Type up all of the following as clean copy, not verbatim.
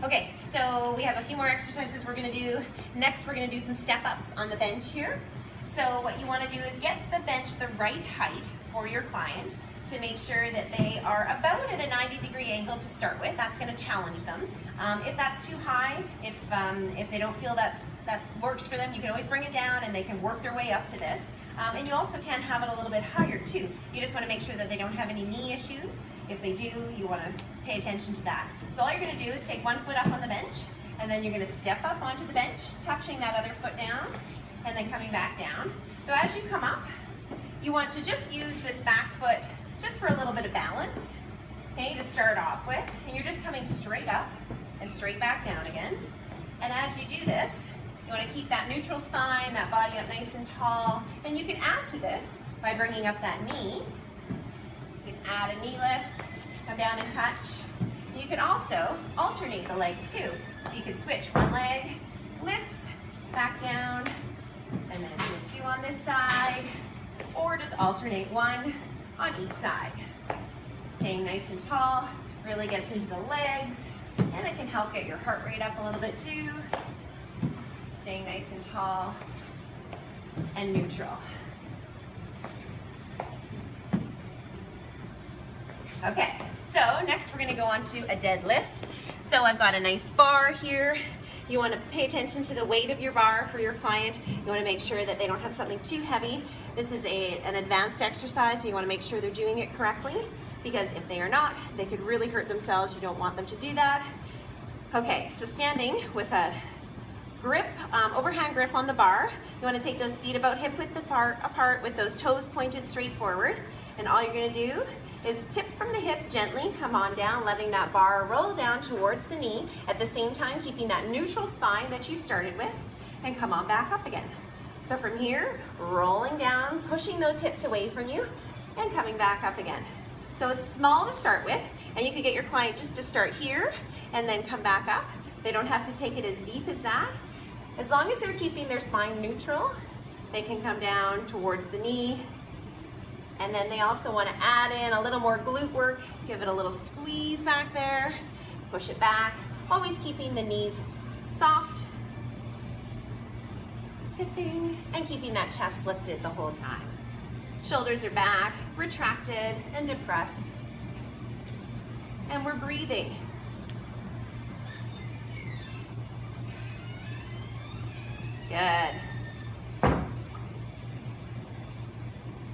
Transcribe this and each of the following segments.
Okay, so we have a few more exercises we're gonna do. Next, we're gonna do some step ups on the bench here. So what you wanna do is get the bench the right height for your client to make sure that they are about at a 90-degree angle to start with. That's gonna challenge them. If that's too high, if they don't feel that works for them, you can always bring it down and they can work their way up to this. And you also can have it a little bit higher too. You just wanna make sure that they don't have any knee issues. If they do, you wanna pay attention to that. So all you're gonna do is take one foot up on the bench, and then you're gonna step up onto the bench, touching that other foot down, and then coming back down. So as you come up, you want to just use this back foot just for a little bit of balance, okay, to start off with. And you're just coming straight up and straight back down again. And as you do this, you wanna keep that neutral spine, that body up nice and tall. And you can add to this by bringing up that knee. You can add a knee lift, come down and touch. You can also alternate the legs too. So you can switch one leg, lifts, back down, and then do a few on this side, or just alternate one on each side. Staying nice and tall, really gets into the legs, and it can help get your heart rate up a little bit too. Staying nice and tall and neutral. Okay, so next we're gonna go on to a deadlift. So I've got a nice bar here. You wanna pay attention to the weight of your bar for your client. You wanna make sure that they don't have something too heavy. This is an advanced exercise, so you wanna make sure they're doing it correctly, because if they are not, they could really hurt themselves. You don't want them to do that. Okay, so standing with a grip, overhand grip on the bar, you wanna take those feet about hip width apart with those toes pointed straight forward, and all you're gonna do is tip from the hip gently, come on down, letting that bar roll down towards the knee, at the same time keeping that neutral spine that you started with, and come on back up again. So from here, rolling down, pushing those hips away from you, and coming back up again. So it's small to start with, and you can get your client just to start here, and then come back up. They don't have to take it as deep as that. As long as they're keeping their spine neutral, they can come down towards the knee. And then they also want to add in a little more glute work, give it a little squeeze back there, push it back, always keeping the knees soft, tipping, and keeping that chest lifted the whole time. Shoulders are back, retracted and depressed. And we're breathing. Good.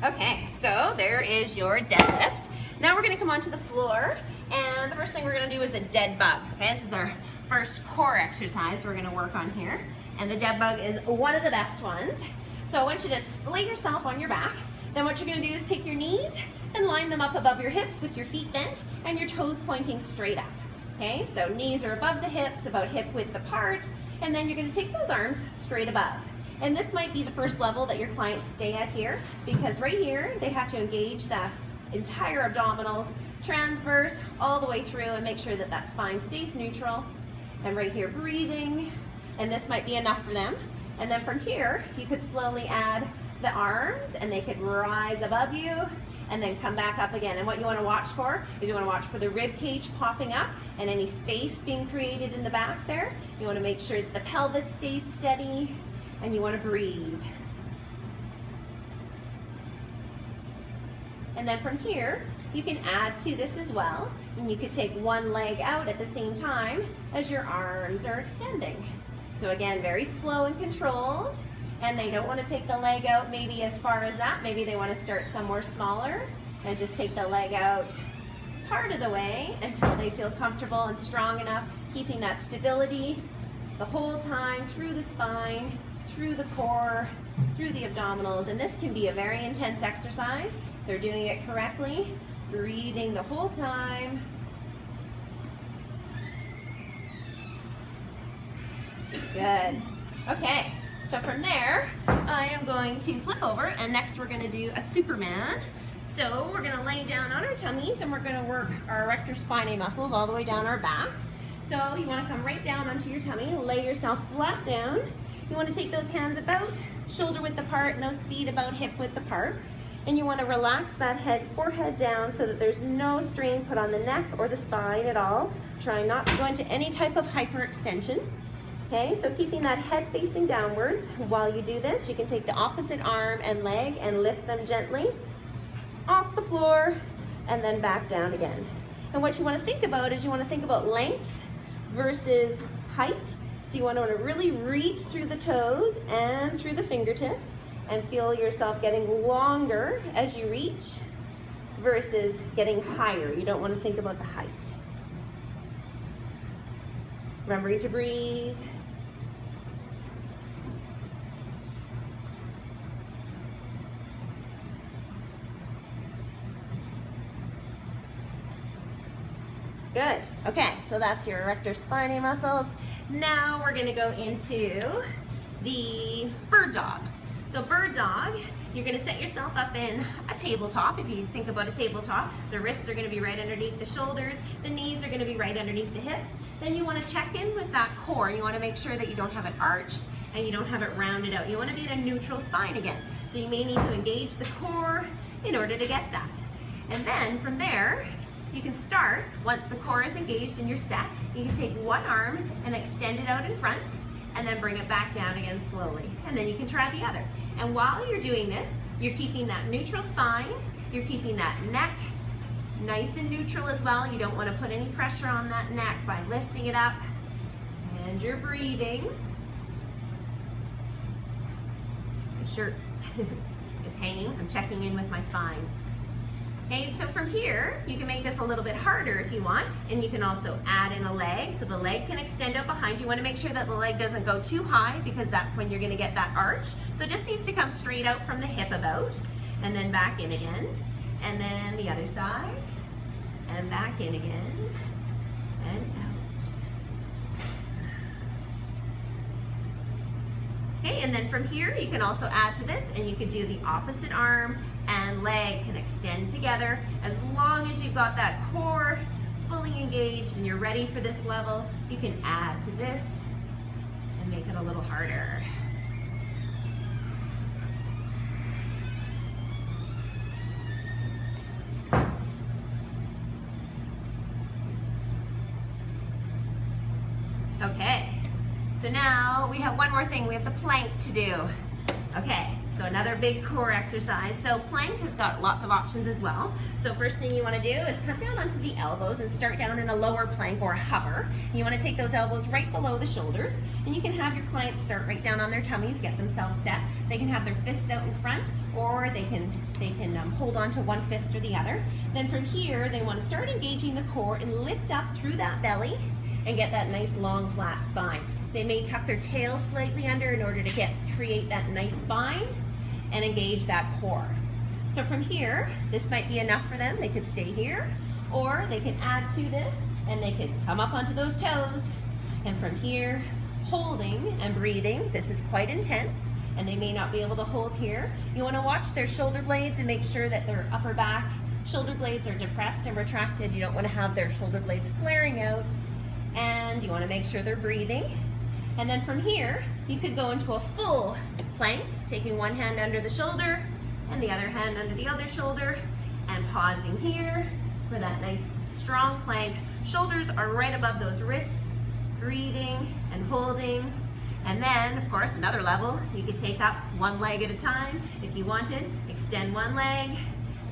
Okay, so there is your deadlift. Now we're gonna come onto the floor, and the first thing we're gonna do is a dead bug. Okay, this is our first core exercise we're gonna work on here. And the dead bug is one of the best ones. So I want you to lay yourself on your back. Then what you're gonna do is take your knees and line them up above your hips with your feet bent and your toes pointing straight up. Okay, so knees are above the hips, about hip width apart, and then you're gonna take those arms straight above. And this might be the first level that your clients stay at here, because right here, they have to engage the entire abdominals, transverse all the way through, and make sure that that spine stays neutral. And right here, breathing, and this might be enough for them. And then from here, you could slowly add the arms, and they could rise above you, and then come back up again. And what you wanna watch for is you wanna watch for the rib cage popping up and any space being created in the back there. You wanna make sure that the pelvis stays steady, and you want to breathe. And then from here, you can add to this as well, and you could take one leg out at the same time as your arms are extending. So again, very slow and controlled, and they don't want to take the leg out maybe as far as that. Maybe they want to start somewhere smaller and just take the leg out part of the way until they feel comfortable and strong enough, keeping that stability the whole time through the spine, through the core, through the abdominals. And this can be a very intense exercise. They're doing it correctly, breathing the whole time. Good. Okay, so from there, I am going to flip over, and next we're gonna do a Superman. So we're gonna lay down on our tummies, and we're gonna work our erector spinae muscles all the way down our back. So you wanna come right down onto your tummy, lay yourself flat down. You want to take those hands about shoulder width apart and those feet about hip width apart. And you want to relax that forehead down so that there's no strain put on the neck or the spine at all. Try not to go into any type of hyperextension. Okay, so keeping that head facing downwards. While you do this, you can take the opposite arm and leg and lift them gently off the floor and then back down again. And what you want to think about is you want to think about length versus height. So you want to really reach through the toes and through the fingertips and feel yourself getting longer as you reach versus getting higher. You don't want to think about the height. Remembering to breathe. Good. Okay, so that's your erector spinae muscles. Now we're going to go into the bird dog. So bird dog, you're going to set yourself up in a tabletop. If you think about a tabletop, the wrists are going to be right underneath the shoulders, the knees are going to be right underneath the hips. Then you want to check in with that core. You want to make sure that you don't have it arched and you don't have it rounded out. You want to be in a neutral spine again. So you may need to engage the core in order to get that. And then from there, you can start, once the core is engaged and you're set, you can take one arm and extend it out in front and then bring it back down again slowly. And then you can try the other. And while you're doing this, you're keeping that neutral spine, you're keeping that neck nice and neutral as well. You don't want to put any pressure on that neck by lifting it up. And you're breathing. My shirt is hanging. I'm checking in with my spine. Okay, so from here, you can make this a little bit harder if you want, and you can also add in a leg, so the leg can extend out behind you. You want to make sure that the leg doesn't go too high because that's when you're going to get that arch. So it just needs to come straight out from the hip about, and then back in again, and then the other side, and back in again, and out. Okay, and then from here, you can also add to this, and you could do the opposite arm and leg can extend together. As long as you've got that core fully engaged and you're ready for this level, you can add to this and make it a little harder. Okay, so now we have one more thing. We have the plank to do. Okay, so another big core exercise. So plank has got lots of options as well. So first thing you want to do is come down onto the elbows and start down in a lower plank or a hover. You want to take those elbows right below the shoulders, and you can have your clients start right down on their tummies, get themselves set. They can have their fists out in front, or they can hold on to one fist or the other. Then from here, they want to start engaging the core and lift up through that belly and get that nice long flat spine. They may tuck their tail slightly under in order to create that nice spine and engage that core. So from here, this might be enough for them. They could stay here, or they can add to this and they can come up onto those toes. And from here, holding and breathing. This is quite intense and they may not be able to hold here. You want to watch their shoulder blades and make sure that their upper back shoulder blades are depressed and retracted. You don't want to have their shoulder blades flaring out, and you want to make sure they're breathing. And then from here, you could go into a full plank, taking one hand under the shoulder and the other hand under the other shoulder, and pausing here for that nice strong plank. Shoulders are right above those wrists, breathing and holding. And then, of course, another level, you could take up one leg at a time if you wanted. Extend one leg,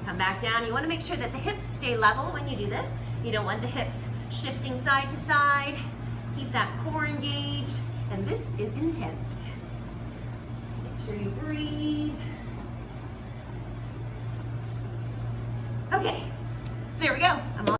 come back down. You want to make sure that the hips stay level when you do this. You don't want the hips shifting side to side. Keep that core engaged. And this is intense. Make sure you breathe. Okay, there we go. I'm all